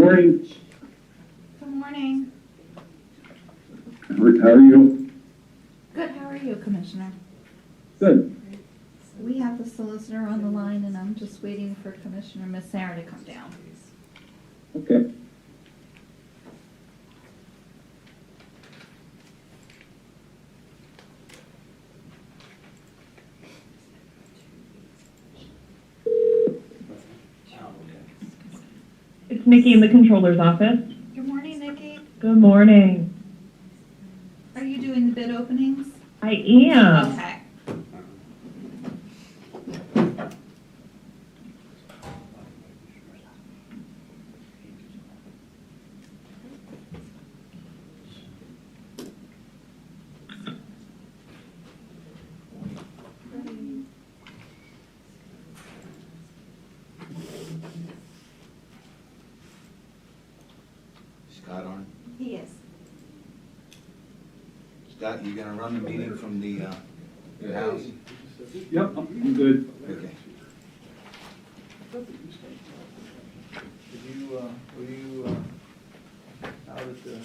morning. Good morning. How are you? Good, how are you, Commissioner? Good. We have the solicitor on the line, and I'm just waiting for Commissioner Miss Sarah to come down. Okay. It's Nikki in the controller's office. Good morning, Nikki. Good morning. Are you doing the bid openings? I am. Okay. Scott on? He is. Scott, you gonna run the meeting from the, your house? Yep, I'm good. Okay. Were you out at the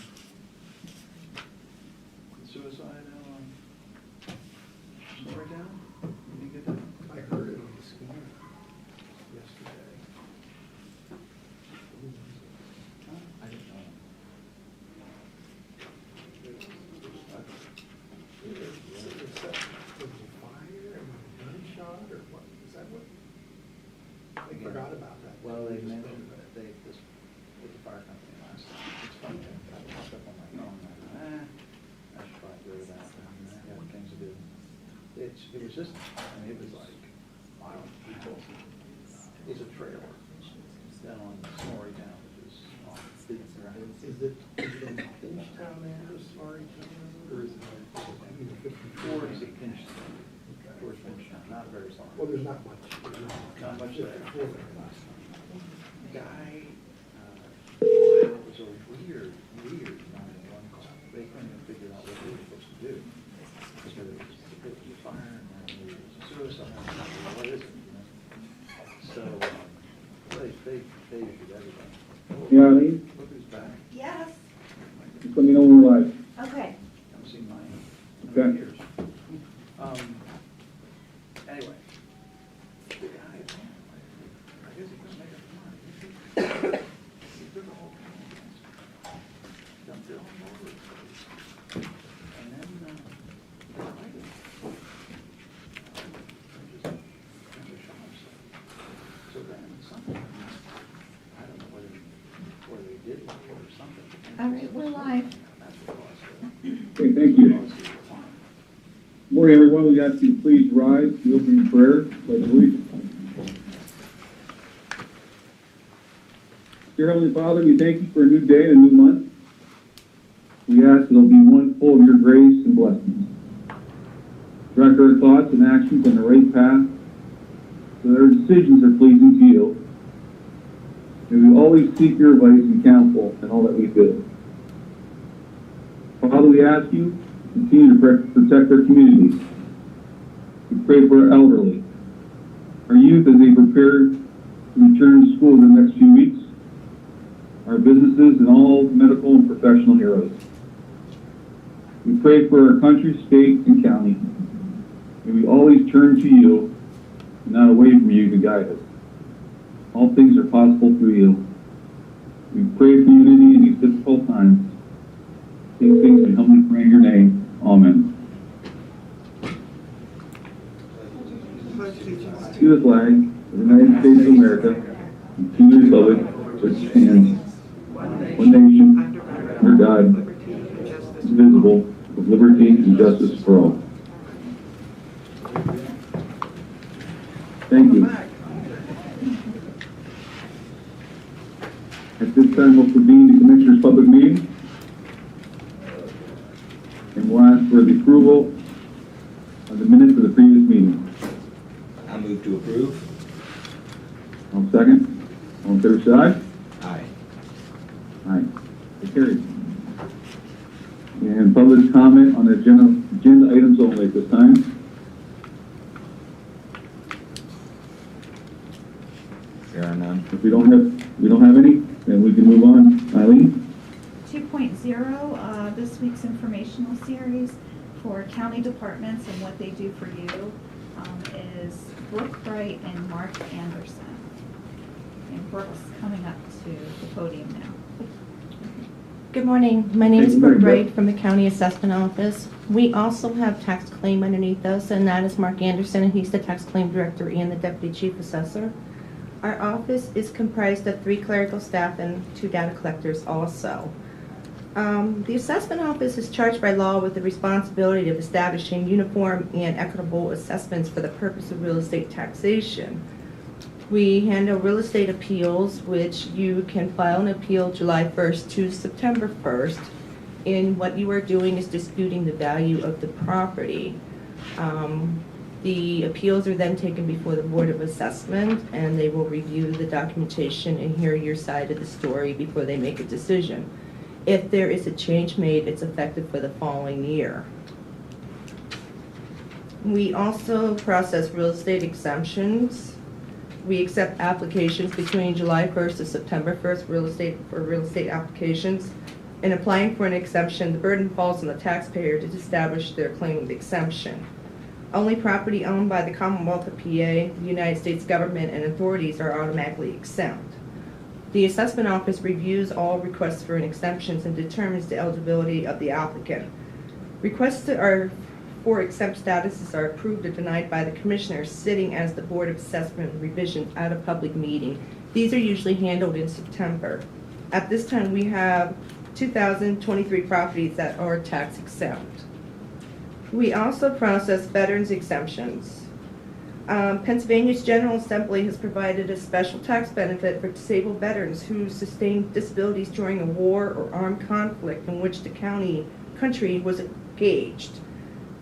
suicide story down? Did you get that? I heard it on the scanner yesterday. I didn't know. Was it a fire and a gunshot or what? Is that what? I forgot about that. Well, they mentioned that they, this, with the fire company last time, it's funny, I popped up on my phone, and I should probably go to that, I got things to do. It was just, I mean, it was like, wild people. It's a trailer down on Snorri Town, which is off the ground. Is it in Pinchtown there, sorry, or is it like 54? Or is it Pinchtown? Towards Pinchtown, not very far. Well, there's not much. Not much there. 54 there last time. Guy, it was a weird 911 call. They couldn't even figure out what they were supposed to do. Because it was a fire and then there was a suicide. What is it? You know? So they issued everything. Yeah, Arlene, Look who's back. Yes. just let me know when we're live. Okay. Haven't seen mine in Okay. years. Anyway, the guy, I guess he couldn't make up his mind. He took a whole can, dumped it all over his face, and then he got lighted. Just kind of shot himself. So then something, I don't know whether they did it or something. All right, we're live. That's what caused it. Okay, thank you. Morning, everyone. We ask you to please rise, the opening prayer, pledge allegiance. Dear Heavenly Father, we thank you for a new day and a new month. We ask that it'll be one full of your grace and blessings. Direct our thoughts and actions on the right path so that our decisions are pleasing to you. May we always seek your advice and counsel in all that we do. Father, we ask you to continue to protect our communities. We pray for our elderly, our youth as they prepare to return to school in the next few weeks, our businesses, and all medical and professional heroes. We pray for our country, state, and county. May we always turn to you and not away from you to guide us. All things are possible through you. We pray for unity in these difficult times. These things we humbly pray in your name. Amen. To the flag of the United States of America and to the republic which stands one nation under God, indivisible, with liberty and justice for all. Thank you. At this time, we'll convene the Commissioners' public meeting. And we'll ask for the approval of the minutes of the previous meeting. I move to approve. I'll second. All in favor, say aye. Aye. Aye. So carried. And public comment on the agenda items only at this time. There are none. If we don't have any, then we we can move on. Eileen? 2.0, this week's informational series for county departments and what they do for you is Brooke Bright and Mark Anderson. And Brooke's coming up to the podium now. Good morning. My name is Good Brooke morning, Wright from the County Assessment Office. We also have tax claim underneath us, and that is Mark Anderson, and he's the tax claim director and the deputy chief assessor. Our office is comprised of 3 clerical staff and 2 data collectors also. The assessment office is charged by law with the responsibility of establishing uniform and equitable assessments for the purpose of real estate taxation. We handle real estate appeals, which you can file an appeal July 1st to September 1st. And what you are doing is disputing the value of the property. The appeals are then taken before the Board of Assessment, and they will review the documentation and hear your side of the story before they make a decision. If there is a change made, it's effective for the following year. We also process real estate exemptions. We accept applications between July 1st to September 1st for real estate applications. In applying for an exemption, the burden falls on the taxpayer to establish their claim of exemption. Only property owned by the Commonwealth of PA, the United States government, and authorities are automatically exempt. The assessment office reviews all requests for an exemptions and determines the eligibility of the applicant. Requests for exempt statuses are approved or denied by the commissioner sitting as the Board of Assessment revisions at a public meeting. These are usually handled in September. At this time, we have 2,023 properties that are tax exempt. We also process veterans exemptions. Pennsylvania's General Assembly has provided a special tax benefit for disabled veterans who sustained disabilities during a war or armed conflict in which the country was engaged.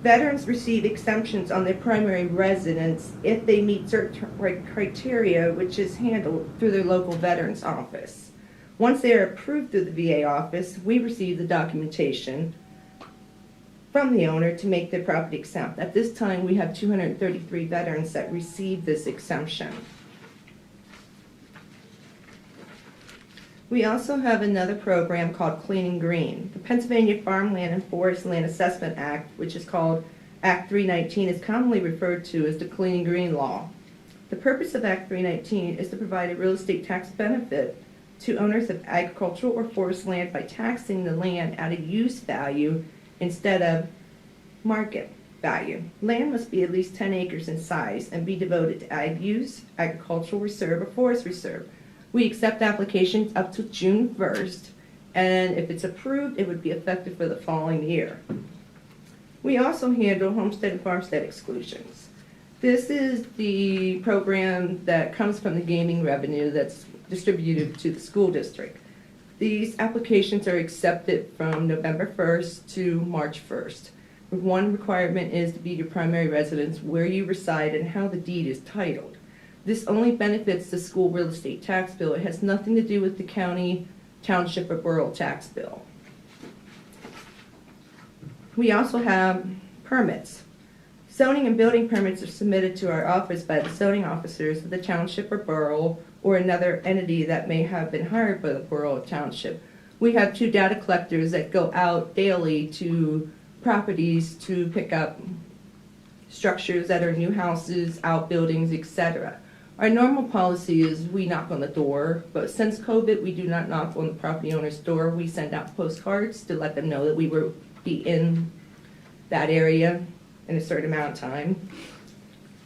Veterans receive exemptions on their primary residence if they meet certain criteria, which is handled through their local veterans office. Once they are approved through the VA office, we receive the documentation from the owner to make their property exempt. At this time, we have 233 veterans that receive this exemption. We also have another program called Clean and Green. The Pennsylvania Farmland and Forest Land Assessment Act, which is called Act 319, is commonly referred to as the Clean and Green Law. The purpose of Act 319 is to provide a real estate tax benefit to owners of agricultural or forest land by taxing the land at a use value instead of market value. Land must be at least 10 acres in size and be devoted to ag use, agricultural reserve, or forest reserve. We accept applications up to June 1st, and if it's approved, it would be effective for the following year. We also handle Homestead and Farmstead exclusions. This is the program that comes from the gaming revenue that's distributed to the school district. These applications are accepted from November 1st to March 1st. One requirement is to be your primary residence, where you reside, and how the deed is titled. This only benefits the school real estate tax bill. It has nothing to do with the county, township, or borough tax bill. We also have permits. Zoning and building permits are submitted to our office by the zoning officers of the township or borough or another entity that may have been hired by the borough or township. We have 2 data collectors that go out daily to properties to pick up structures that are new houses, outbuildings, etc. Our normal policy is we knock on the door, but since COVID, we do not knock on the property owner's door. We send out postcards to let them know that we will be in that area in a certain amount of time.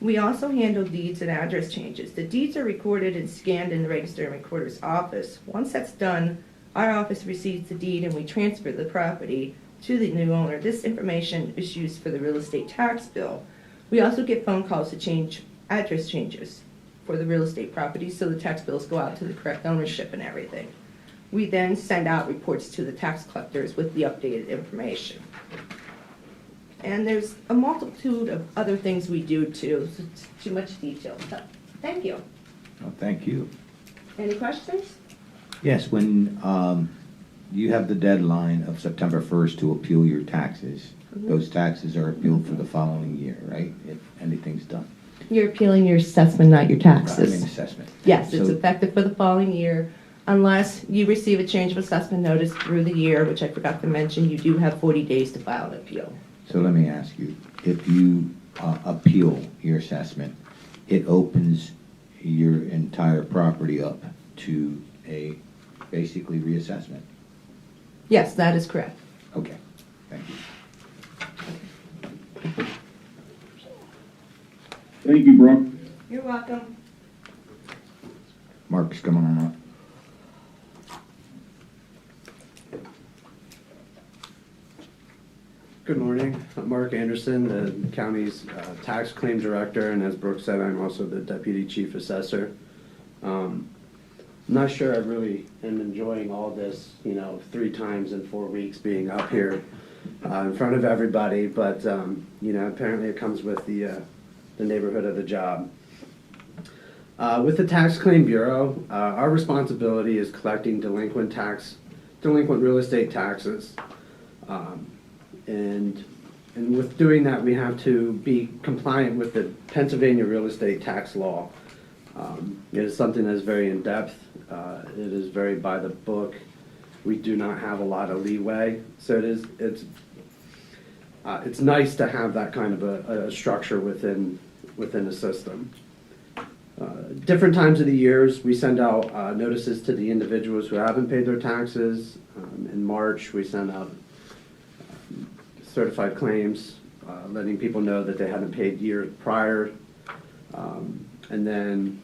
We also handle deeds and address changes. The deeds are recorded and scanned in the Register and Recorder's office. Once that's done, our office receives the deed and we transfer the property to the new owner. This information is used for the real estate tax bill. We also get phone calls to change address changes for the real estate property, so the tax bills go out to the correct ownership and everything. We then send out reports to the tax collectors with the updated information. And there's a multitude of other things we do too, so it's too much detail. So, thank you. Well, thank you. Any questions? Yes, when you have the deadline of September 1st to appeal your taxes, those taxes are appealed for the following year, right? If anything's done. You're appealing your assessment, not your taxes. I mean assessment. Yes, it's So- effective for the following year. Unless you receive a change of assessment notice through the year, which I forgot to mention, you do have 40 days to file an appeal. So let me ask you, if you appeal your assessment, it opens your entire property up to a basically reassessment? Yes, that is correct. Okay, thank you. Thank you, Brooke. You're welcome. Mark's coming on up. Good morning. I'm Mark Anderson, the county's tax claim director, and as Brooke said, I'm also the deputy chief assessor. I'm not sure I really am enjoying all this, 3 times in 4 weeks being up here in front of everybody, but apparently it comes with the neighborhood of the job. With the Tax Claim Bureau, our responsibility is collecting delinquent real estate taxes. And with doing that, we have to be compliant with the Pennsylvania real estate tax law. It is something that's very in-depth. It is very by the book. We do not have a lot of leeway, so it's nice to have that kind of a structure within a system. Different times of the years, we send out notices to the individuals who haven't paid their taxes. In March, we send out certified claims, letting people know that they hadn't paid years prior. And then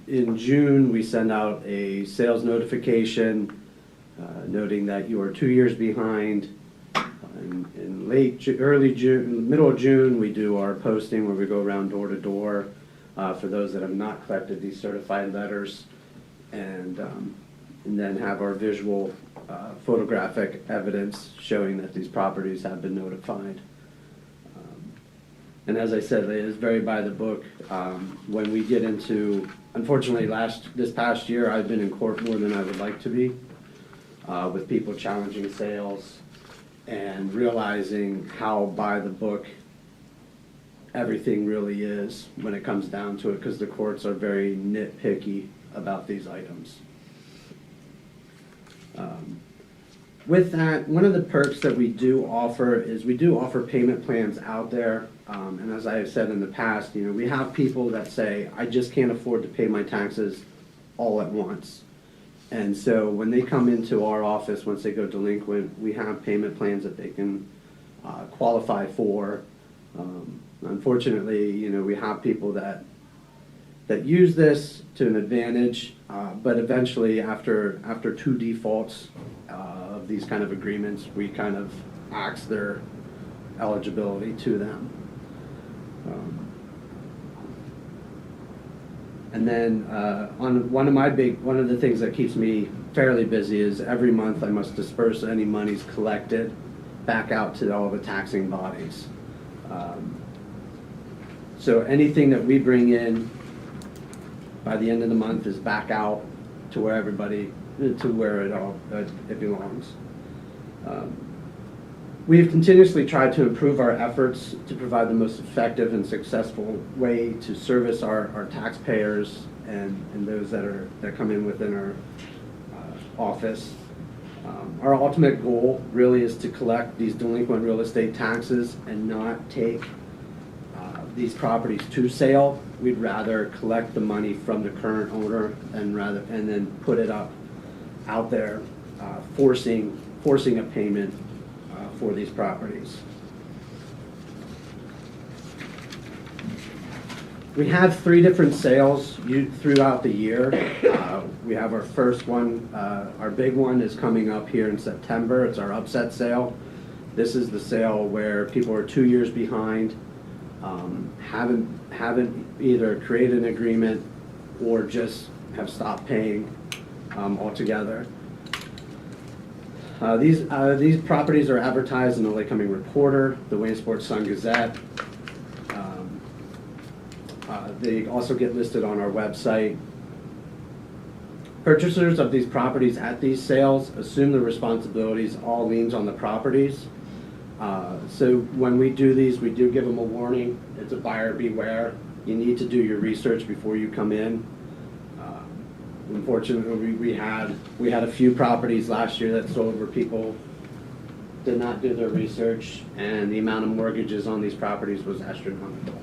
in June, we send out a sales notification noting that you are 2 years behind. In early June, middle of June, we do our posting where we go around door to door for those that have not collected these certified letters, and then have our visual photographic evidence showing that these properties have been notified. And as I said, it is very by the book. When we get into, unfortunately, this past year, I've been in court more than I would like to be, with people challenging sales and realizing how by the book everything really is when it comes down to it, because the courts are very nitpicky about these items. With that, one of the perks that we do offer is we do offer payment plans out there. And as I have said in the past, we have people that say, I just can't afford to pay my taxes all at once. And so when they come into our office, once they go delinquent, we have payment plans that they can qualify for. Unfortunately, we have people that use this to an advantage, but eventually after 2 defaults of these kind of agreements, we kind of axe their eligibility to them. And then one of the things that keeps me fairly busy is every month I must disperse any monies collected back out to all the taxing bodies. So anything that we bring in by the end of the month is back out to where it belongs. We have continuously tried to improve our efforts to provide the most effective and successful way to service our taxpayers and those that come in within our office. Our ultimate goal really is to collect these delinquent real estate taxes and not take these properties to sale. We'd rather collect the money from the current owner and then put it out there, forcing a payment for these properties. We have 3 different sales throughout the year. We have our first one, our big one is coming up here in September. It's our upset sale. This is the sale where people are 2 years behind, haven't either created an agreement or just have stopped paying altogether. These properties are advertised in the Lycoming Reporter, the Williamsport Sun Gazette. They also get listed on our website. Purchasers of these properties at these sales assume the responsibilities, all liens on the properties. So when we do these, we do give them a warning. It's a buyer beware. You need to do your research before you come in. Unfortunately, we had a few properties last year that sold where people did not do their research, and the amount of mortgages on these properties was astronomical.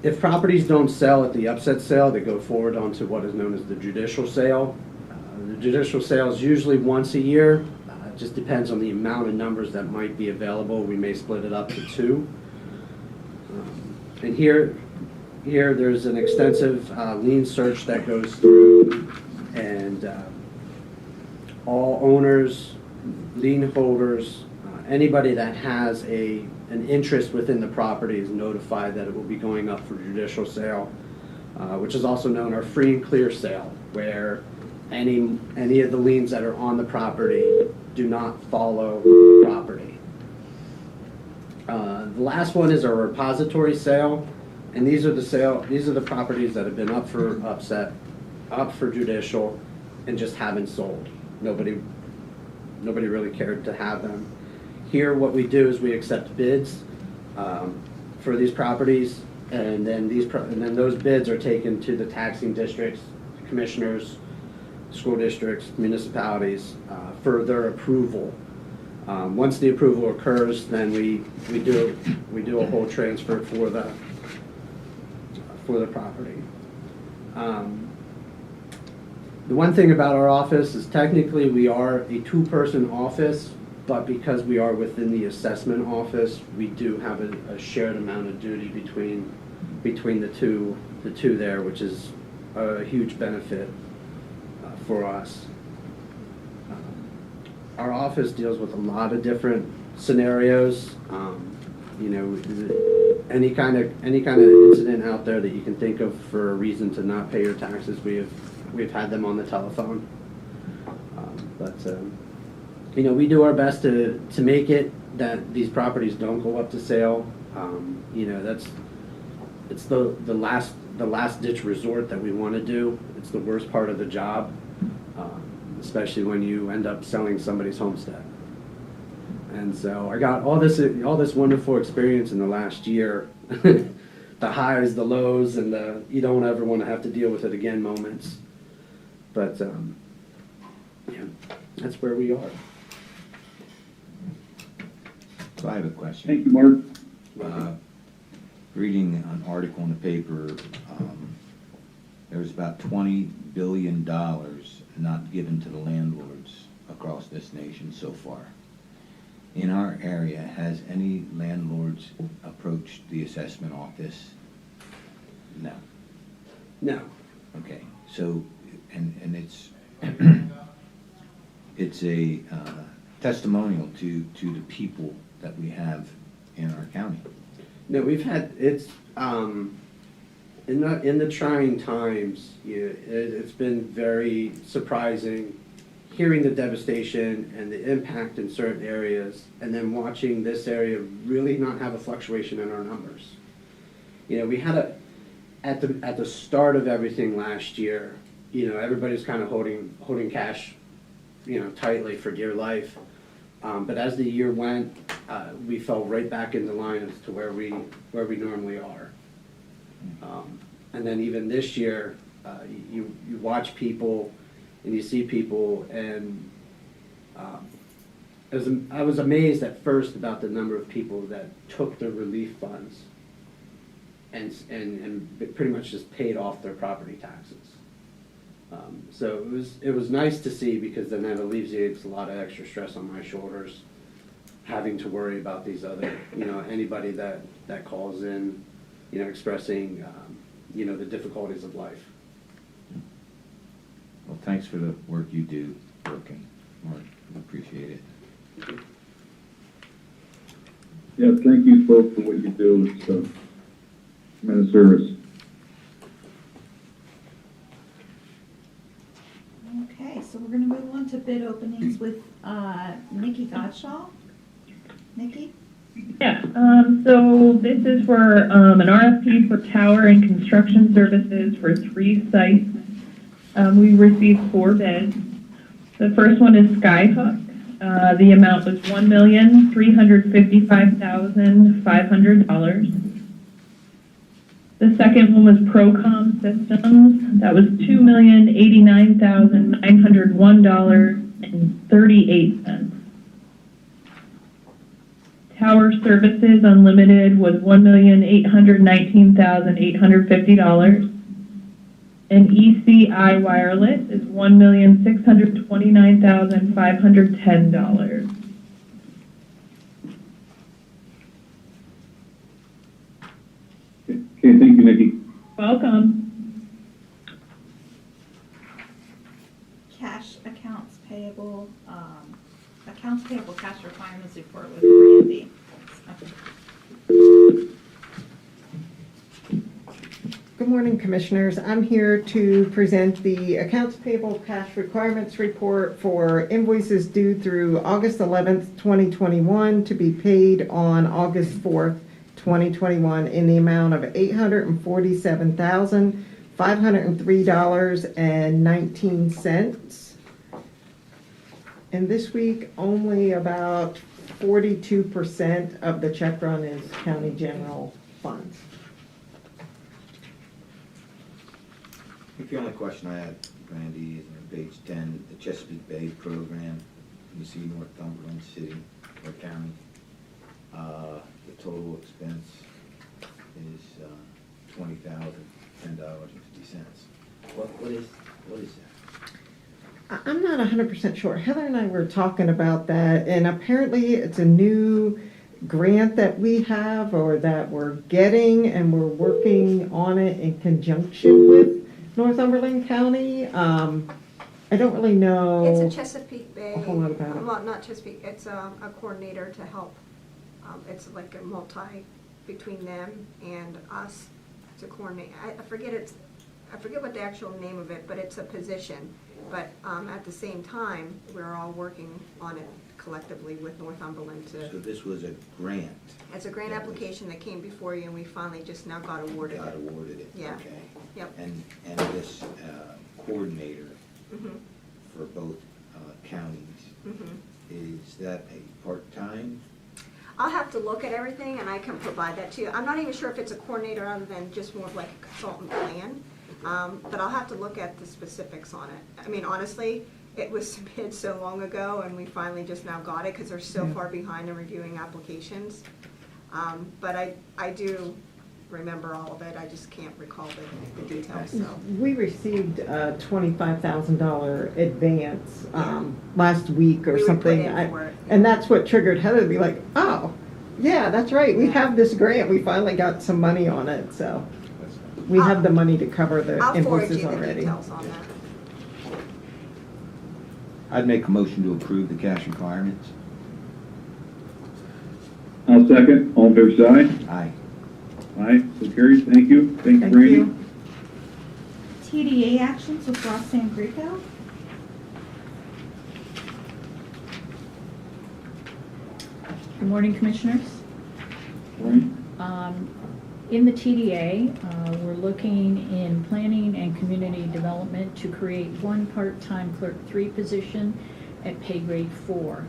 If properties don't sell at the upset sale, they go forward onto what is known as the judicial sale. The judicial sale is usually once a year. It just depends on the amount of numbers that might be available. We may split it up to two. And here there's an extensive lien search that goes through, and all owners, lien holders, anybody that has an interest within the property is notified that it will be going up for judicial sale, which is also known as our free and clear sale, where any of the liens that are on the property do not follow the property. The last one is a repository sale, and these are the properties that have been up for judicial, and just haven't sold. Nobody really cared to have them. Here, what we do is we accept bids for these properties, and then those bids are taken to the taxing districts, commissioners, school districts, municipalities for their approval. Once the approval occurs, then we do a whole transfer for the property. The one thing about our office is technically we are a two-person office, but because we are within the assessment office, we do have a shared amount of duty between the two there, which is a huge benefit for us. Our office deals with a lot of different scenarios. Any kind of incident out there that you can think of for a reason to not pay your taxes, we've had them on the telephone. We do our best to make it that these properties don't go up to sale. It's the last ditch resort that we want to do. It's the worst part of the job, especially when you end up selling somebody's homestead. And so I got all this wonderful experience in the last year, the highs, the lows, and the you don't ever want to have to deal with it again moments. But that's where we are. So I have a question. Thank you, Mark. Reading an article in the paper, there's about $20 billion not given to the landlords across this nation so far. In our area, has any landlords approached the assessment office? No. No. Okay, so, and it's a testimonial to the people that we have in our county. No, we've had, it's, in the trying times, it's been very surprising hearing the devastation and the impact in certain areas, and then watching this area really not have a fluctuation in our numbers. We had at the start of everything last year, everybody's kind of holding cash, tightly for dear life. But as the year went, we fell right back into line as to where we normally are. And then even this year, you watch people and you see people, and I was amazed at first about the number of people that took the relief funds and pretty much just paid off their property taxes. So it was nice to see, because then that alleviates a lot of extra stress on my shoulders, having to worry about these other, anybody that calls in, expressing, the difficulties of life. Well, thanks for the work you do, working, Mark. We appreciate it. Yeah, thank you both for what you do. It's tremendous service. Okay, so we're gonna move on to bid openings with Nikki Gottschall. Nikki? Yeah, so this is for an RFP for tower and construction services for 3 sites. We received 4 bids. The first one is Skyhook. The amount was $1,355,500. The second one was Procom Systems. That was $2,089,901.38. Tower Services Unlimited was $1,819,850. And ECI Wireless is $1,629,510. Okay, thank you, Nikki. Welcome. Cash accounts payable cash requirements report with Randy. Good morning, Commissioners. I'm here to present the Accounts Payable Cash Requirements Report for invoices due through August 11th, 2021 to be paid on August 4th, 2021 in the amount of $847,503.19. And this week, only about 42% of the check run is county general funds. I think the only question I had, Randy, is on page 10, the Chesapeake Bay program. You see Northumberland City or County. The total expense is $20,010.50. What is that? I'm not 100% sure. Heather and I were talking about that, and apparently it's a new grant that we have or that we're getting, and we're working on it in conjunction with Northumberland County. I don't really know. It's a Chesapeake Bay. A whole lot about it. Well, not Chesapeake, it's a coordinator to help. It's like a multi between them and us to coordinate. I forget what the actual name of it, but it's a position. But at the same time, we're all working on it collectively with Northumberland to. So this was a grant. It's a grant application that came before you, and we finally just now got awarded it. Got awarded it. Yeah. Okay. Yep. And this coordinator Mhm. for both counties, Mhm. is that a part-time? I'll have to look at everything and I can provide that to you. I'm not even sure if it's a coordinator other than just more of like a consultant plan. But I'll have to look at the specifics on it. I mean, honestly, it was submitted so long ago and we finally just now got it because they're so far behind in reviewing applications. But I do remember all of it. I just can't recall the details, so. We received a $25,000 advance last week or We would something. put in for it, And that's what triggered Heather to be like, oh, yeah, that's right. We have this grant. We finally got some money on it, so. We have the money to cover the I'll forward invoices you the already. details on that. I'd make a motion to approve the cash requirements. I'll second. All in favor, say aye. Aye. Aye, so carries. Thank you. Thank you, Thank Randy. you. TDA actions with Ross San Greco. Good morning, Commissioners. Right. In the TDA, we're looking in planning and community development to create one part-time clerk 3 position at pay grade 4.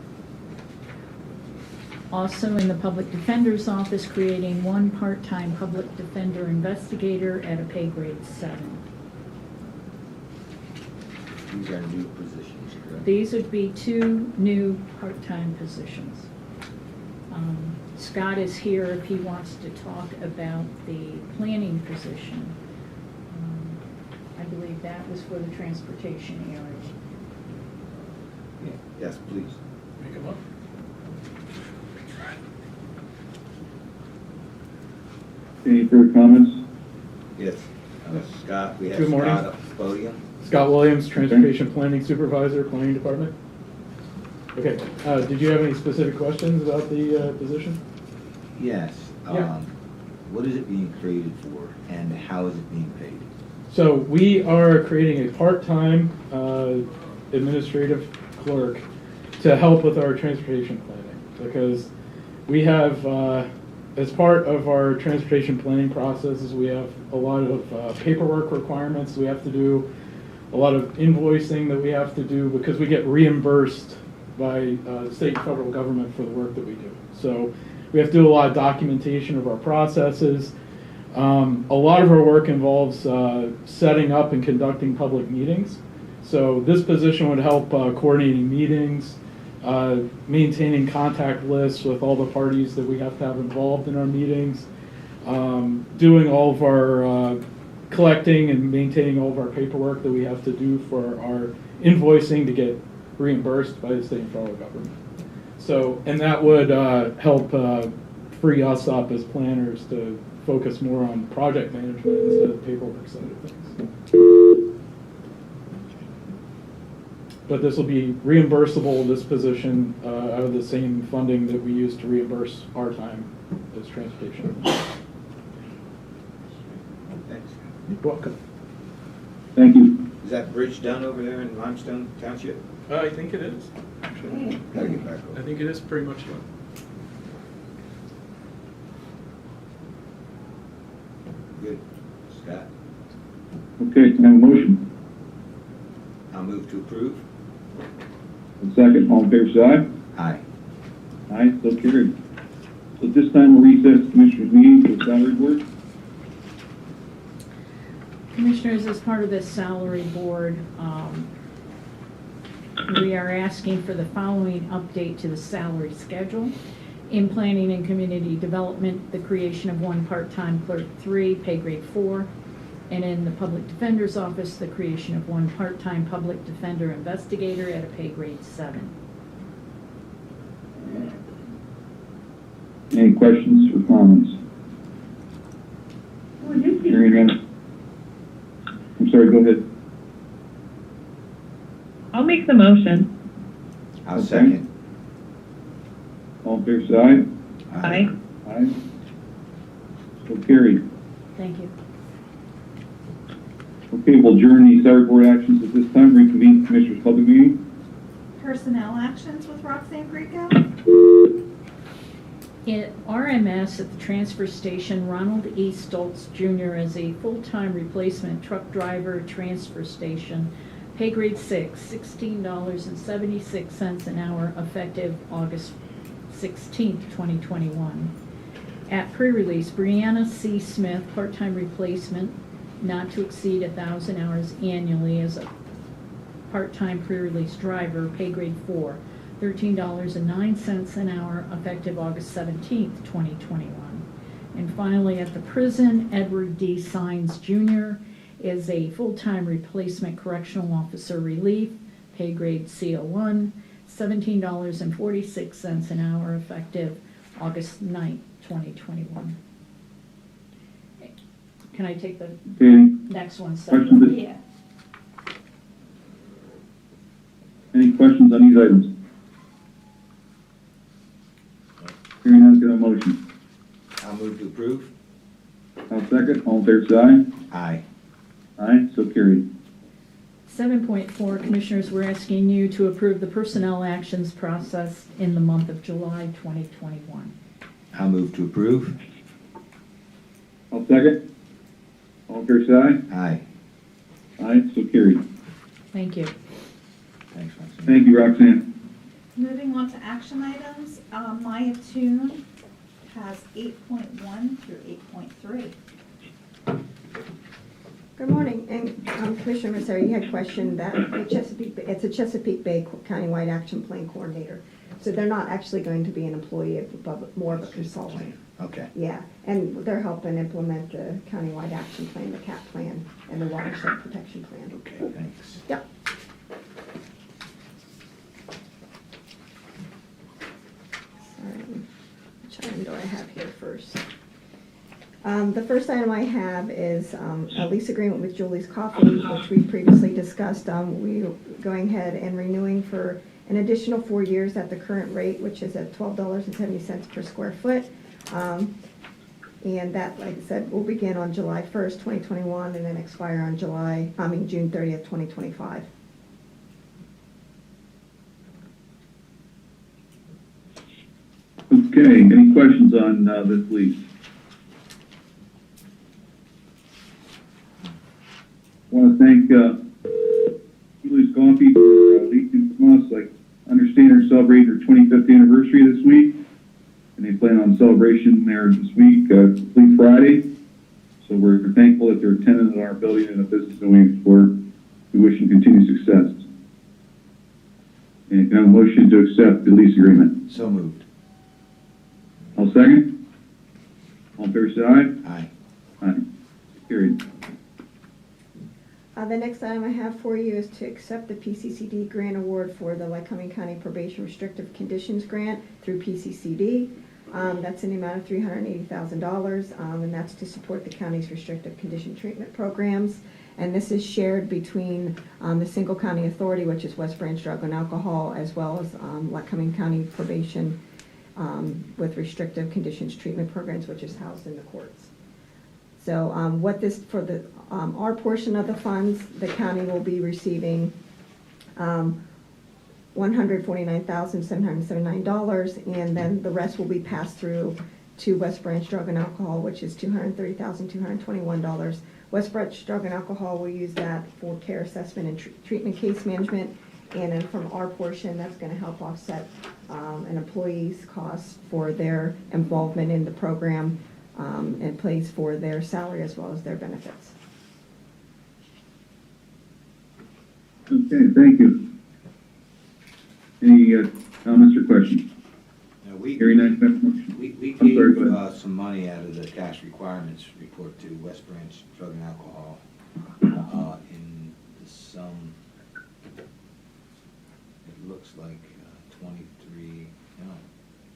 Also in the public defender's office, creating one part-time public defender investigator at a pay grade 7. These are new positions, correct? These would be 2 new part-time positions. Scott is here if he wants to talk about the planning position. I believe that was for the transportation area. Yeah. Yes, please. Make them up. Any further comments? Yes. Scott, we have Good morning. Scott up at the podium. Scott Williams, Transportation Planning Supervisor, Planning Department. Okay, did you have any specific questions about the position? Yes. Yeah. What is it being created for, and how is it being paid? So we are creating a part-time administrative clerk to help with our transportation planning, because we have, as part of our transportation planning processes, we have a lot of paperwork requirements we have to do, a lot of invoicing that we have to do, because we get reimbursed by the state and federal government for the work that we do. So we have to do a lot of documentation of our processes. A lot of our work involves setting up and conducting public meetings. So this position would help coordinating meetings, maintaining contact lists with all the parties that we have to have involved in our meetings, doing all of our collecting and maintaining all of our paperwork that we have to do for our invoicing to get reimbursed by the state and federal government. So, and that would help free us up as planners to focus more on project management instead of the paperwork side of things. But this will be reimbursable, this position, out of the same funding that we use to reimburse our time as transportation. Thanks. You're welcome. Thank you. Is that bridge done over there in Limestone Township? I think it is, actually. Gotta get back I over. think it is pretty much done. Good. Scott, Okay, can I have a motion? I'll move to approve. A second, all in favor, say aye. Aye. Aye, so carried. So at this time, we'll recess the Commissioners' meeting for the salary board. Commissioners, as part of this salary board, we are asking for the following update to the salary schedule. In planning and community development, the creation of one part-time clerk 3, pay grade 4. And in the public defender's office, the creation of one part-time public defender investigator at a pay grade 7. Any questions or comments? Hearing none. I'm sorry, go ahead. I'll make the motion. I'll Okay. second. All in favor, say aye. Aye. Aye. So carried. Thank you. Okay, we'll adjourn the salary board actions at this time, reconvene the Commissioners' public meeting. Personnel actions with Roxanne Greco. In RMS at the transfer station, Ronald E. Stoltz Jr. is a full-time replacement truck driver, transfer station, pay grade 6, $16.76 an hour, effective August 16th, 2021. At pre-release, Brianna C. Smith, part-time replacement, not to exceed 1,000 hours annually as a part-time pre-release driver, pay grade 4, $13.09 an hour, effective August 17th, 2021. And finally, at the prison, Edward D. Sines Jr. is a full-time replacement correctional officer relief, pay grade CO1, $17.46 an hour, effective August 9th, 2021. Can I take the Okay, next one Questions? separately? Yeah. any questions on these items? Hearing none, can I have a motion? I'll move to approve. I'll second, all in favor, say aye. Aye. Aye, so carried. 7.4, Commissioners, we're asking you to approve the personnel actions process in the month of July 2021. I'll move to approve. I'll second. All in favor, say aye. Aye. Aye, so carried. Thank you. Thanks, Roxanne. Thank you, Roxanne. Moving on to action items, Maya Toon has 8.1 through 8.3. Good morning, and Commissioner Masseri, you had questioned that it's a Chesapeake Bay Countywide Action Plan Coordinator. So they're not actually going to be an employee of the public, more of a consultant. Okay. Yeah, and they're helping implement the Countywide Action Plan, the CAP plan, and the Watershed Protection Plan. Okay, thanks. Yep. Sorry, which item do I have here first? The first item I have is a lease agreement with Julie's Coffee, which we previously discussed. We're going ahead and renewing for an additional 4 years at the current rate, which is at $12.70 per square foot. And that, like I said, will begin on July 1st, 2021, and then expire on June 30th, 2025. Okay, any questions on this lease? I want to thank Julie's Coffee for leasing from us. I understand they're celebrating their 25th anniversary this week, and they plan on celebration there this week, complete Friday. So we're thankful that they're a tenant in our building and the business that we explore. We wish them continued success. And can I have a motion to accept the lease agreement? So moved. I'll second. All in favor, say aye. Aye. Aye. Carried. The next item I have for you is to accept the PCCD grant award for the Lycoming County Probation Restrictive Conditions Grant through PCCD. That's in the amount of $380,000, and that's to support the county's restrictive condition treatment programs. And this is shared between the single county authority, which is West Branch Drug and Alcohol, as well as Lycoming County Probation with restrictive conditions treatment programs, which is housed in the courts. So what this, for the our portion of the funds, the county will be receiving $149,779, and then the rest will be passed through to West Branch Drug and Alcohol, which is $230,221. West Branch Drug and Alcohol will use that for care assessment and treatment case management, and then from our portion, that's going to help offset an employee's costs for their involvement in the program and pays for their salary as well as their benefits. Okay, thank you. Any comments or questions? Now, we Hearing none, can I have a motion? we I'm sorry, gave go ahead. some money out of the cash requirements report to West Branch Drug and Alcohol in the sum, it looks like 23, no,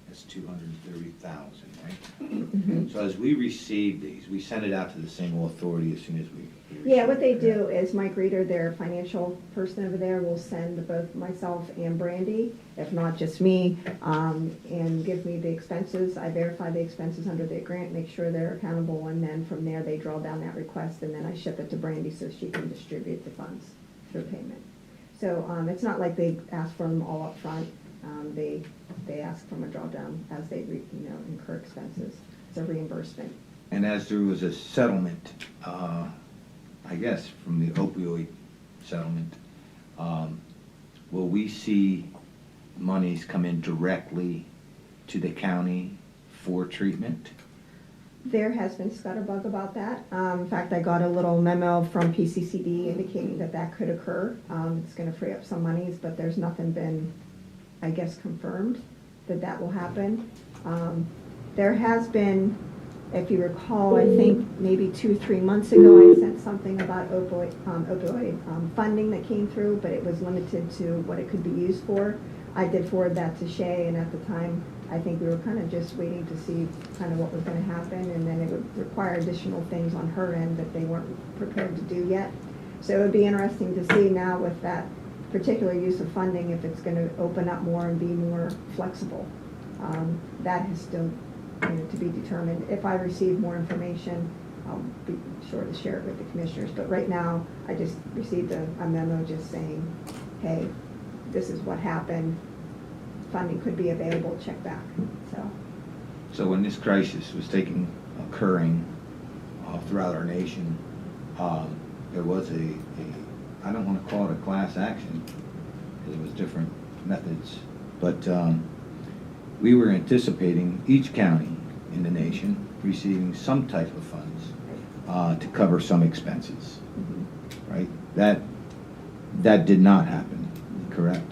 that's 230,000, right? So as we receive these, we send it out to the single authority as soon as we Yeah, what they receive it. do is Mike Reeder, their financial person over there, will send both myself and Brandy, if not just me, and give me the expenses. I verify the expenses under the grant, make sure they're accountable, and then from there, they draw down that request, and then I ship it to Brandy so she can distribute the funds through payment. So it's not like they ask for them all up front. They ask from a drawdown as they incur expenses. It's a reimbursement. And as there was a settlement, I guess, from the opioid settlement, will we see monies come in directly to the county for treatment? There has been scutterbug about that. In fact, I got a little memo from PCCD indicating that that could occur. It's going to free up some monies, but there's nothing been, I guess, confirmed that that will happen. There has been, if you recall, I think maybe 2-3 months ago, I sent something about opioid funding that came through, but it was limited to what it could be used for. I did forward that to Shay, and at the time, I think we were kind of just waiting to see kind of what was going to happen, and then it would require additional things on her end that they weren't prepared to do yet. So it would be interesting to see now with that particular use of funding if it's going to open up more and be more flexible. That is still to be determined. If I receive more information, I'll be sure to share it with the commissioners. But right now, I just received a memo just saying, hey, this is what happened. Funding could be available, check back. So when this crisis was occurring throughout our nation, there was I don't want to call it a class action, because it was different methods, but we were anticipating each county in the nation receiving some type of funds to cover some expenses, right? That did not happen, correct?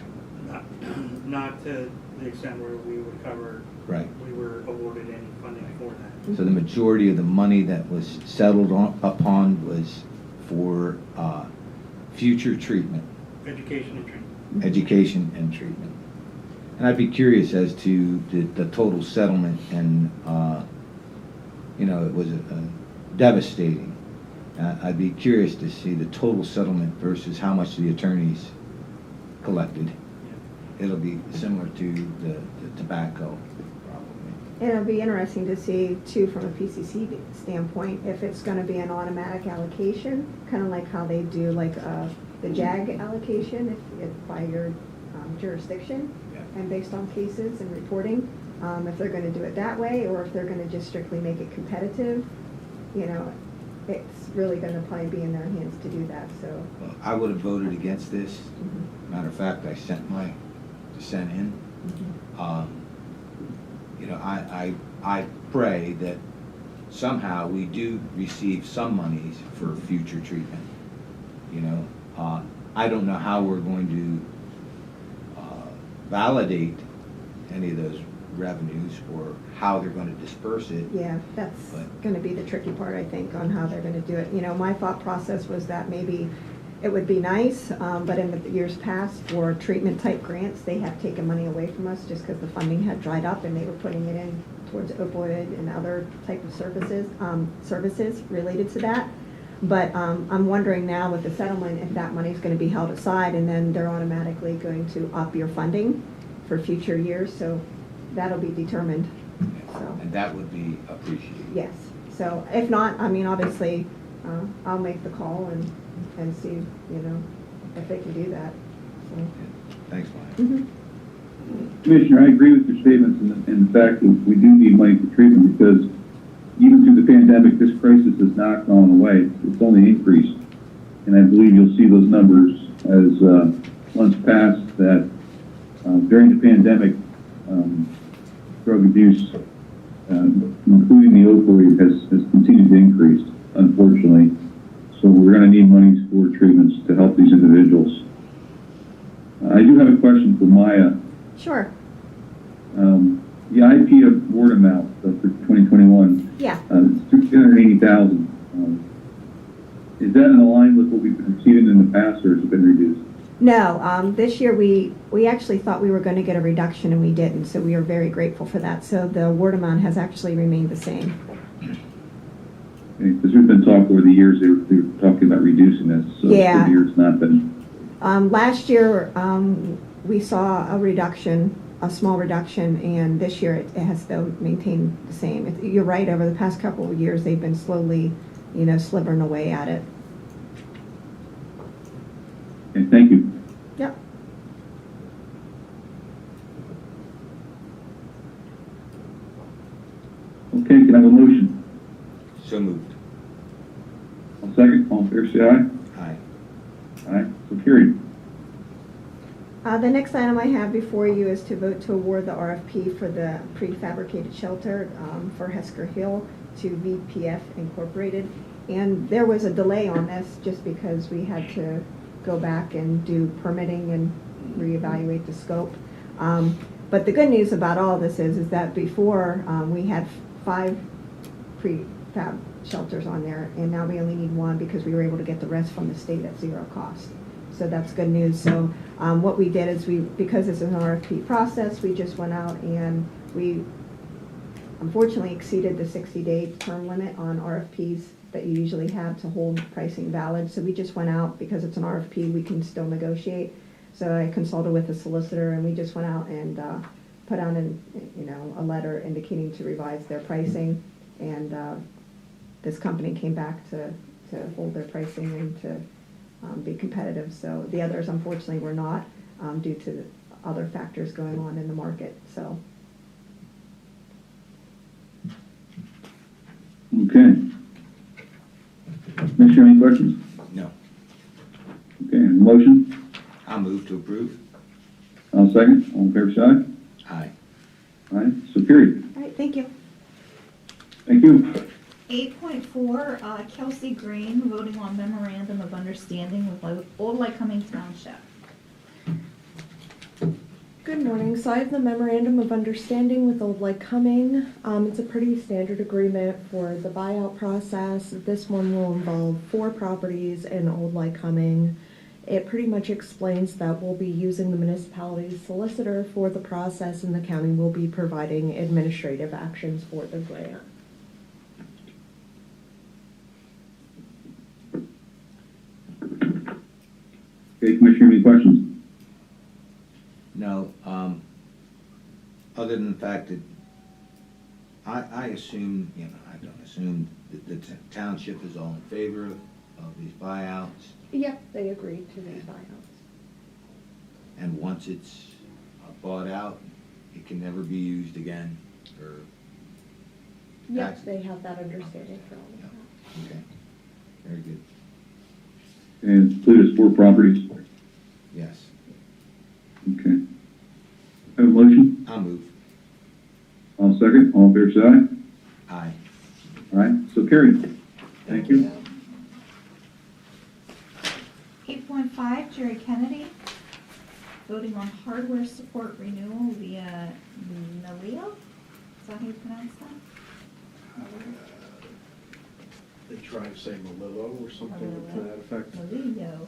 Not to the extent where we would cover, Right. we were awarded any funding for that. So the majority of the money that was settled upon was for future treatment, Education and training. education and treatment. And I'd be curious as to the total settlement, and it was devastating. I'd be curious to see the total settlement versus how much the attorneys collected. It'll be similar to the tobacco, probably. And it'll be interesting to see, too, from a PCC standpoint, if it's going to be an automatic allocation, kind of like how they do like the JAG allocation if by your jurisdiction, and based on cases and reporting, if they're going to do it that way, or if they're going to just strictly make it competitive. It's really going to probably be in their hands to do that. So Well, I would have voted against this. Matter of fact, I sent my dissent in. I pray that somehow we do receive some monies for future treatment. You know, I don't know how we're going to validate any of those revenues or how they're going to disperse it. Yeah, that's going to be the tricky part, I think, on how they're going to do it. You know, my thought process was that maybe it would be nice, but in the years past, for treatment-type grants, they have taken money away from us just because the funding had dried up and they were putting it in towards opioid and other type of services related to that. But I'm wondering now with the settlement if that money is going to be held aside and then they're automatically going to up your funding for future years. So that'll be determined. So. And that would be appreciated. Yes. So if not, I mean, obviously, I'll make the call and see, you know, if they can do that. So. Thanks, Mike. Mm-hmm. Commissioner, I agree with your statements and the fact that we do need money for treatment because even through the pandemic, this crisis has not gone away. It's only increased. And I believe you'll see those numbers as months pass that during the pandemic, drug abuse, including the opioid, has continued to increase, unfortunately. So we're going to need monies for treatments to help these individuals. I do have a question for Maya. Sure. The IP award amount for 2021, Yeah. it's $380,000. Is that in line with what we've been receiving in the past, or has it been reduced? No, this year we actually thought we were going to get a reduction and we didn't, so we are very grateful for that. So the award amount has actually remained the same. Because we've been talking over the years, they were talking about reducing this, so Yeah. for years it's not been. Last year we saw a reduction, a small reduction, and this year it has still maintained the same. You're right, over the past couple of years they've been slowly, you know, slivering away at it. Okay, thank you. Yep. Okay, can I have a motion? So moved. I'll second. All in favor, say aye. Aye. Aye, so carried. The next item I have before you is to vote to award the RFP for the prefabricated shelter for Hesker Hill to VPF Incorporated. And there was a delay on this just because we had to go back and do permitting and reevaluate the scope. But the good news about all this is that before we had 5 prefab shelters on there, and now we only need 1 because we were able to get the rest from the state at 0 cost. So that's good news. So what we did is because this is an RFP process, we just went out and we unfortunately exceeded the 60-day term limit on RFPs that you usually have to hold pricing valid. So we just went out, because it's an RFP, we can still negotiate. So I consulted with the solicitor and we just went out and put out a letter indicating to revise their pricing. And this company came back to hold their pricing and to be competitive. So the others unfortunately were not due to other factors going on in the market. So. Okay. Commissioner, any questions? No. Okay, motion? I'll move to approve. I'll second. All in favor, say aye. Aye. Aye, so carried. All right, thank you. Thank you. 8.4, Kelsey Green, voting on memorandum of understanding with Old Lycoming Township. Good morning. So I have the memorandum of understanding with Old Lycoming. It's a pretty standard agreement for the buyout process. This one will involve 4 properties in Old Lycoming. It pretty much explains that we'll be using the municipality's solicitor for the process, and the county will be providing administrative actions for the grant. Okay, Commissioner, any questions? No, other than the fact that I assume, I don't assume that the township is all in favor of these buyouts, Yep, they agreed to these buyouts. and once it's bought out, it can never be used again, or, Yep, they have that understanding for all of that. okay, very good, And include as 4 properties? yes. Okay. Have a motion? I'll move. I'll second. All in favor, say aye. Aye. All right, so carried. Thank you. 8.5, Jerry Kennedy, voting on hardware support renewal via Naleo? Is that how you pronounce that? They try to say Malillo or something to that effect. Naleo.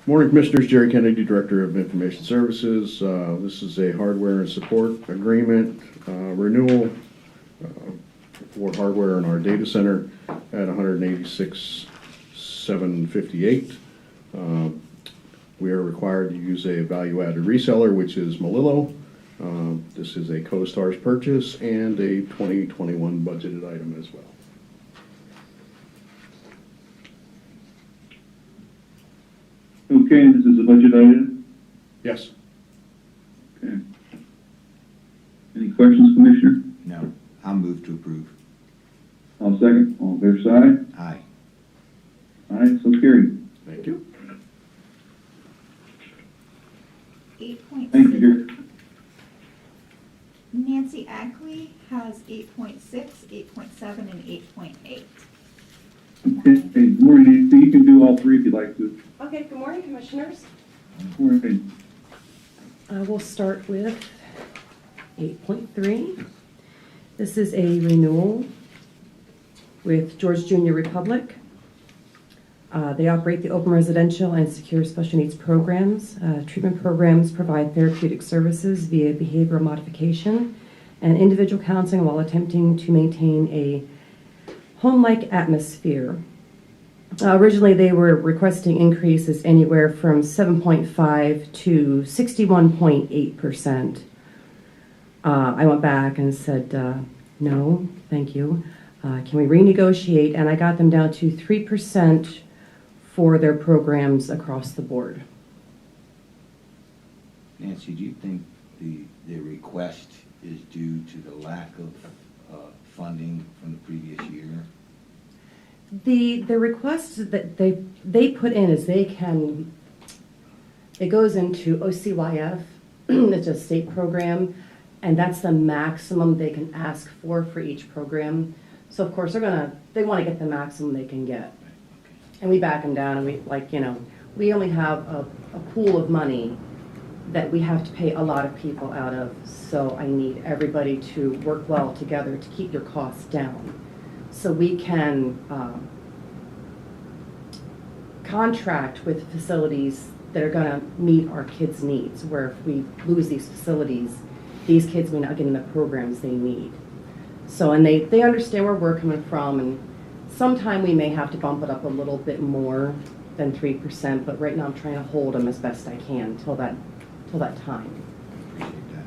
Morning, Commissioners. Jerry Kennedy, Director of Information Services. This is a hardware and support agreement renewal for hardware in our data center at $186,758. We are required to use a value-added reseller, which is Malillo. This is a CoStar's purchase and a 2021 budgeted item as well. Okay, this is a budget item? Yes. Okay. Any questions, Commissioner? No, I'll move to approve. I'll second. All on fair side? Aye. All right, so carried. Thank you. 8.6. Thank you, Jerry. Nancy Ackley has 8.6, 8.7, and 8.8. Okay, morning, Nancy. You can do all three if you'd like to. Okay, good morning, Commissioners. Morning. We'll start with 8.3. This is a renewal with George Junior Republic. They operate the open residential and secure special needs programs. Treatment programs provide therapeutic services via behavioral modification and individual counseling while attempting to maintain a home-like atmosphere. Originally, they were requesting increases anywhere from 7.5 to 61.8%. I went back and said, no, thank you. Can we renegotiate? And I got them down to 3% for their programs across the board. Nancy, do you think the request is due to the lack of funding from the previous year? The request that they put in is it goes into OCYF, it's a state program, and that's the maximum they can ask for each program. So of course they want to get the maximum they can get. And we back them down and we only have a pool of money that we have to pay a lot of people out of. So I need everybody to work well together to keep your costs down. So we can contract with facilities that are going to meet our kids' needs, where if we lose these facilities, these kids may not get in the programs they need. So, and they understand where we're coming from, and sometime we may have to bump it up a little bit more than 3%, but right now I'm trying to hold them as best I can till that time. Appreciate that.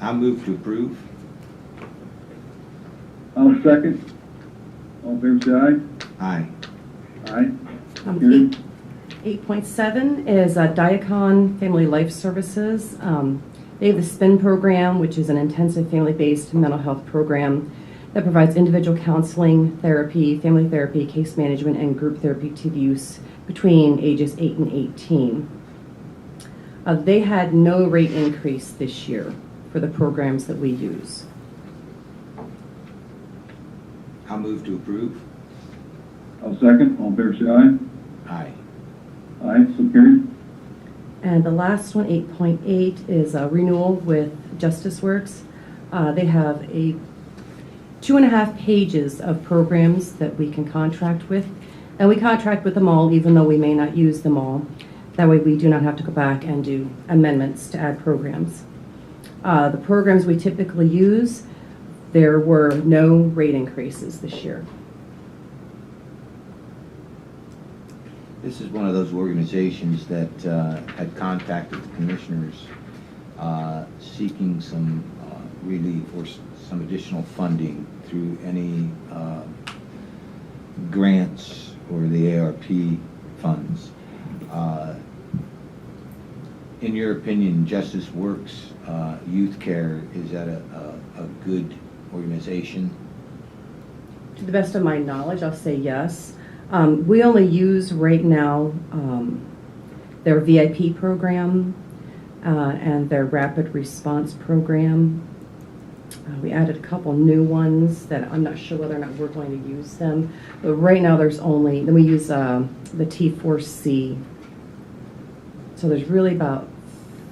I move to approve. I'll second. All in favor, say Aye. aye. Aye. 8.7 is Diacon Family Life Services. They have the SPIN program, which is an intensive family-based mental health program that provides individual counseling, therapy, family therapy, case management, and group therapy to use between ages 8 and 18. They had no rate increase this year for the programs that we use. I'll move to approve. I'll second. All in favor, say aye. Aye. Aye, so carried. And the last one, 8.8, is a renewal with Justice Works. They have 2.5 pages of programs that we can contract with. And we contract with them all, even though we may not use them all. That way we do not have to go back and do amendments to add programs. The programs we typically use, there were no rate increases this year. This is one of those organizations that had contacted the commissioners seeking some relief or some additional funding through any grants or the ARP funds. In your opinion, Justice Works Youth Care, is that a good organization? To the best of my knowledge, I'll say yes. We only use right now their VIP program and their rapid response program. We added a couple new ones that I'm not sure whether or not we're going to use them. But right now there's only, then we use the T4C. So there's really about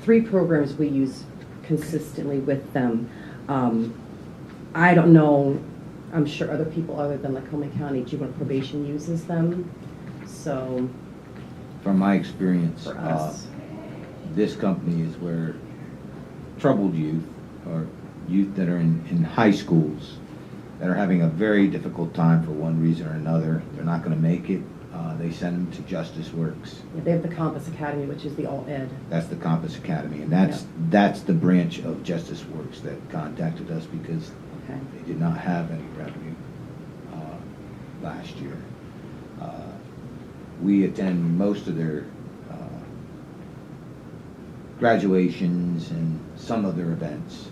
3 programs we use consistently with them. I don't know, I'm sure other people other than Lycoming County Juvenile Probation uses them. So From my experience, for us, this company is where troubled youth or youth that are in high schools that are having a very difficult time for one reason or another. They're not going to make it. They send them to Justice Works. yeah, they have the Compass Academy, which is the all-ed. That's the Compass Academy, and that's the branch of Justice Works that contacted us because Okay. they did not have any revenue last year. We attend most of their graduations and some of their events.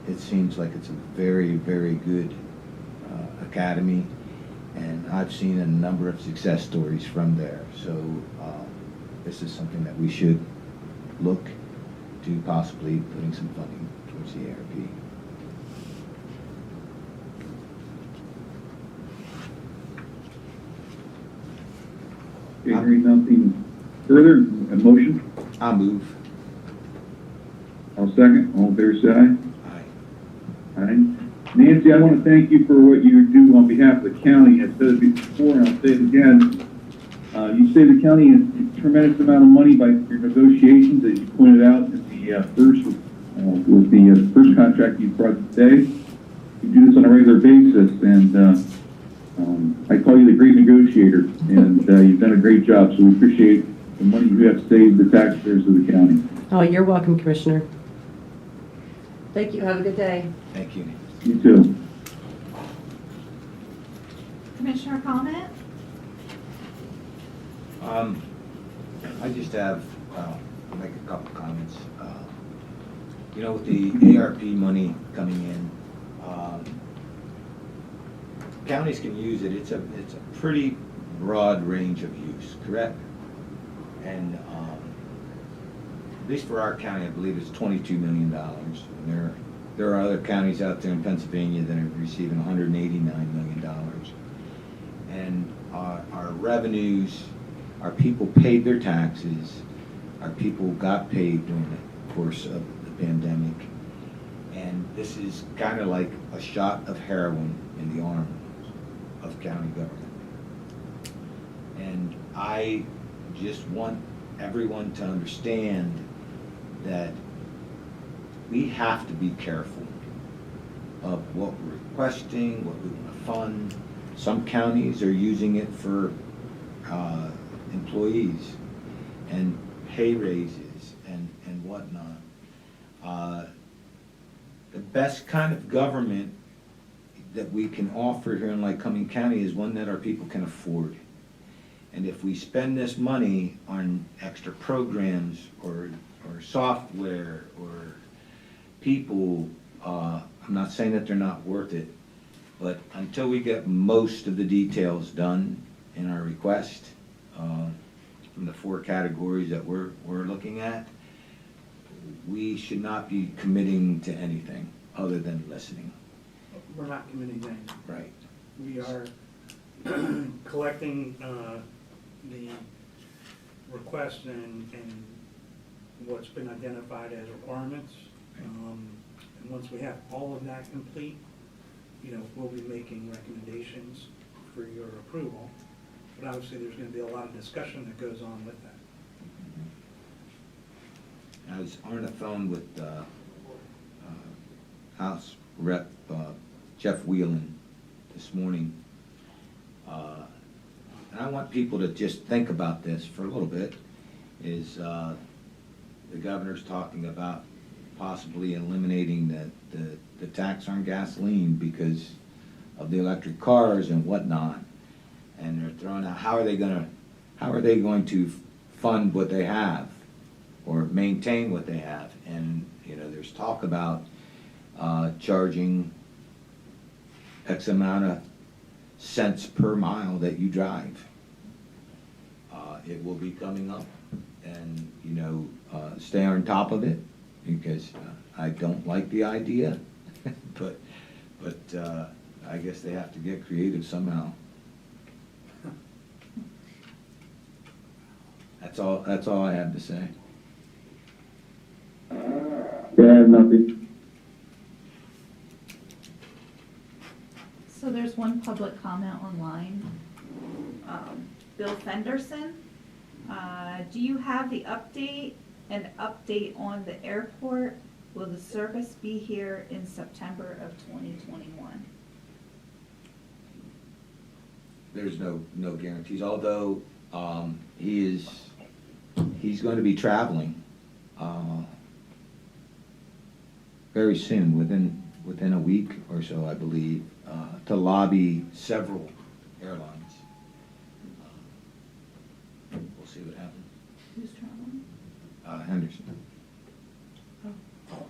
It seems like it's a very, very good academy, and I've seen a number of success stories from there. So this is something that we should look to possibly putting some funding towards the ARP. Hearing nothing further, a motion? I'll move. I'll second. All in favor, say aye. Aye. Aye. Nancy, I want to thank you for what you do on behalf of the county. I said it before, and I'll say it again. You save the county a tremendous amount of money by your negotiations, as you pointed out at the with the first contract you brought today. You do this on a regular basis, and I call you the great negotiator, and you've done a great job, so we appreciate the money you have saved the taxpayers of the county. Oh, you're welcome, Commissioner. Thank you. Have a good day. Thank you. You too. Commissioner comment? I just have, I'll make a couple comments. You know, with the ARP money coming in, counties can use it. It's a pretty broad range of use, correct? And at least for our county, I believe it's $22 million. And there are other counties out there in Pennsylvania that are receiving $189 million. And our revenues, our people paid their taxes, our people got paid during the course of the pandemic. And this is kind of like a shot of heroin in the arm of county government. And I just want everyone to understand that we have to be careful of what we're requesting, what we want to fund. Some counties are using it for employees and pay raises and whatnot. The best kind of government that we can offer here in Lycoming County is one that our people can afford. And if we spend this money on extra programs or software or people, I'm not saying that they're not worth it, but until we get most of the details done in our request, from the 4 categories that we're looking at, we should not be committing to anything other than listening. We're not committing to anything. Right. We are collecting the requests and what's been identified as requirements. And once we have all of that complete, we'll be making recommendations for your approval. But obviously, there's going to be a lot of discussion that goes on with that. I was on the phone with House Rep Jeff Whelan this morning. And I want people to just think about this for a little bit, is the governor's talking about possibly eliminating the tax on gasoline because of the electric cars and whatnot. And they're throwing out, how are they going to fund what they have or maintain what they have? And there's talk about charging X amount of cents per mile that you drive. It will be coming up, and stay on top of it, because I don't like the idea but I guess they have to get creative somehow. That's all I have to say. Yeah, I have nothing. So there's one public comment online. Bill Fenderson, do you have the an update on the airport? Will the service be here in September of 2021? There's no guarantees, although he's going to be traveling very soon, within a week or so, I believe, to lobby several airlines. We'll see what happens. Who's traveling? Henderson.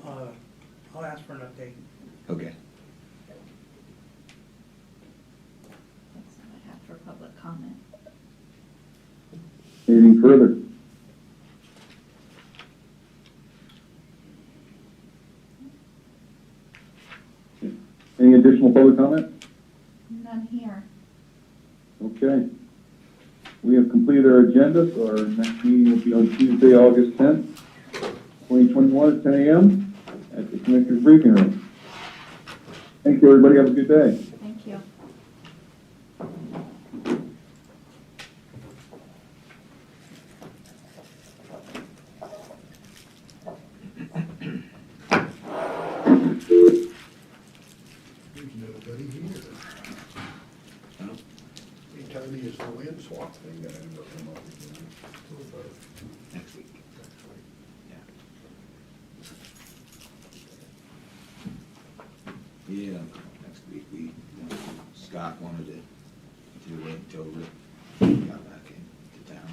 I'll ask for an update. Okay. That's what I have for public comment. Anything further? Any additional public comment? None here. Okay. We have completed our agenda, so our next meeting will be on Tuesday, August 10th, 2021 at 10 a.m. at the Commissioner's Briefing Room. Thank you, everybody. Have a good day. Thank you. There's nobody here. They tell me it's the wind swap thing that I'm working on. Next week. Yeah, next week Scott wanted to wait until Rick got back into town.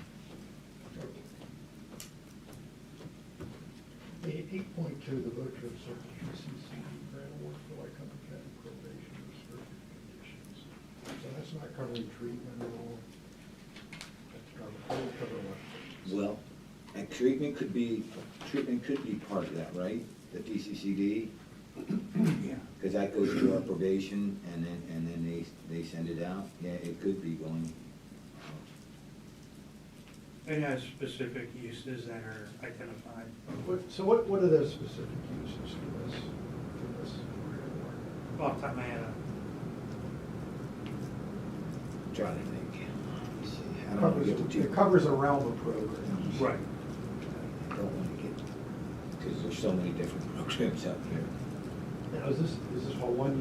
8.2, the vote to accept the Pccd grant award for Lycoming County Probation Restrictive Conditions. So that's not covering treatment at all. That's covering what? Well, and treatment could be part of that, right? The PCCD? Yeah. Because that goes to our probation and then they send it out. Yeah, it could be going. It has specific uses that are identified. So what are those specific uses for this? Off the top of my head, Trying to think. Let's see. I don't want to get too. It covers a realm of programs. right. I don't want to get, because there's so many different programs out there. Now, is this for 1 year?